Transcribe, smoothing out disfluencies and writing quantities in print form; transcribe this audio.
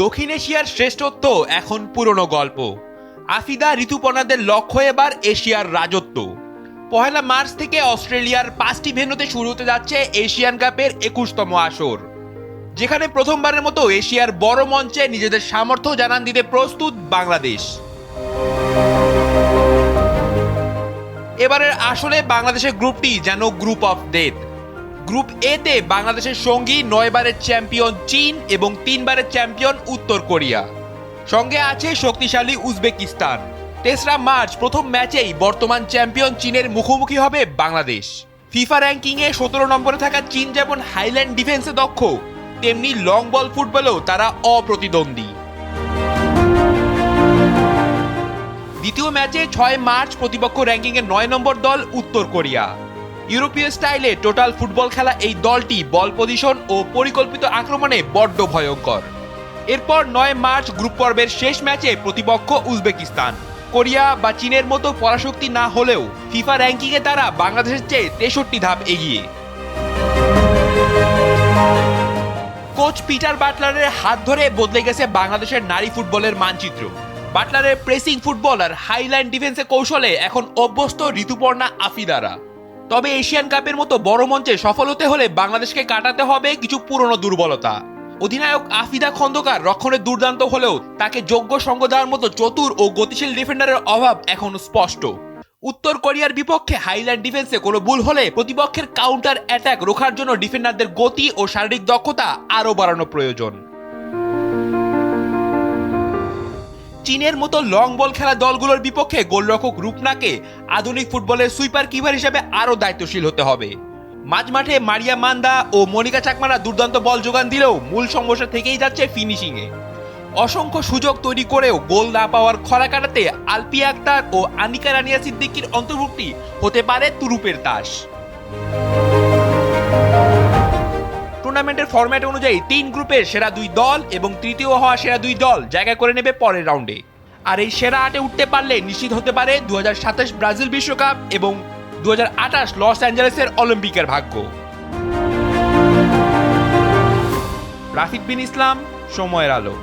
দক্ষিণ এশিয়ার শ্রেষ্ঠত্ব এখন পুরনো গল্প। আফিদা ঋতুপর্ণাদের লক্ষ্য এবার এশিয়ার রাজত্ব। পহেলা মার্চ থেকে অস্ট্রেলিয়ার 5টি ভেন্যুতে শুরু হতে যাচ্ছে এশিয়ান কাপের 21তম আসর, যেখানে প্রথমবারের মতো এশিয়ার বড় মঞ্চে নিজেদের সামর্থ্য জানান দিতে প্রস্তুত বাংলাদেশ। এবারের আসলে বাংলাদেশের গ্রুপটি যেন গ্রুপ অফ ডেথ। গ্রুপ এ তে বাংলাদেশের সঙ্গী 9 বারের চ্যাম্পিয়ন চীন এবং 3 বারের চ্যাম্পিয়ন উত্তর কোরিয়া, সঙ্গে আছে শক্তিশালী উজবেকিস্তান। 3রা মার্চ প্রথম ম্যাচেই বর্তমান চ্যাম্পিয়ন চীনের মুখোমুখি হবে বাংলাদেশ। ফিফা র্যাঙ্কিংয়ে 17 নম্বরে থাকা চীন যেমন হাইল্যান্ড ডিফেন্সে দক্ষ, তেমনি লং বল ফুটবলেও তারা অপ্রতিদ্বন্দ্বী। দ্বিতীয় ম্যাচে 6 মার্চ প্রতিপক্ষ র্যাঙ্কিংয়ে 9 নম্বর দল উত্তর কোরিয়া। ইউরোপীয় স্টাইলে টোটাল ফুটবল খেলা এই দলটি বল পজিশন ও পরিকল্পিত আক্রমণে বড্ড ভয়ঙ্কর। এরপর 9 মার্চ গ্রুপ পর্বের শেষ ম্যাচে প্রতিপক্ষ উজবেকিস্তান। কোরিয়া বা চীনের মতো পরাশক্তি না হলেও ফিফা র্যাঙ্কিংয়ে তারা বাংলাদেশের চেয়ে 63 ধাপ এগিয়ে। কোচ পিটার বাটলারের হাত ধরে বদলে গেছে বাংলাদেশের নারী ফুটবলের মানচিত্র। বাটলারের প্রেসিং ফুটবল আর হাইলাইন ডিফেন্সে কৌশলে এখন অভ্যস্ত ঋতুপর্ণা আফিদারা। তবে এশিয়ান কাপের মতো বড় মঞ্চে সফল হতে হলে বাংলাদেশকে কাটাতে হবে কিছু পুরনো দুর্বলতা। অধিনায়ক আফিদা খন্দকার রক্ষণে দুর্দান্ত হলেও তাকে যোগ্য সঙ্গ দেওয়ার মতো চতুর ও গতিশীল ডিফেন্ডারের অভাব এখনো স্পষ্ট। উত্তর কোরিয়ার বিপক্ষে হাইল্যান্ড ডিফেন্সে কোনো ভুল হলে প্রতিপক্ষের কাউন্টার অ্যাটাক রোখার জন্য ডিফেন্ডারদের গতি ও শারীরিক দক্ষতা আরও বাড়ানো প্রয়োজন। চীনের মতো লং বল খেলা দলগুলোর বিপক্ষে গোলরক্ষক রূপনাকে আধুনিক ফুটবলের সুইপার কিপার হিসেবে আরও দায়িত্বশীল হতে হবে। মাঝমাঠে মারিয়া মান্দা ও মনিকা চাকমারা দুর্দান্ত বল যোগান দিলেও মূল সমস্যা থেকেই যাচ্ছে ফিনিশিংয়ে। অসংখ্য সুযোগ তৈরি করেও গোল না পাওয়ার খরা কাটাতে আলপিয়া আক্তার ও আনিকা রানিয়া সিদ্দিকীর অন্তর্ভুক্তি হতে পারে তুরুপের তাস। টুর্নামেন্টের ফরম্যাট অনুযায়ী 3 গ্রুপের সেরা 2 দল এবং তৃতীয় হওয়া সেরা 2 দল জায়গা করে নেবে পরের রাউন্ডে। আর এই সেরা 8-এ উঠতে পারলে নিশ্চিত হতে পারে 2027 ব্রাজিল বিশ্বকাপ এবং 2028 লস অ্যাঞ্জেলেসের অলিম্পিকের ভাগ্য। রাফিদ বিন ইসলাম, সময়ের আলো।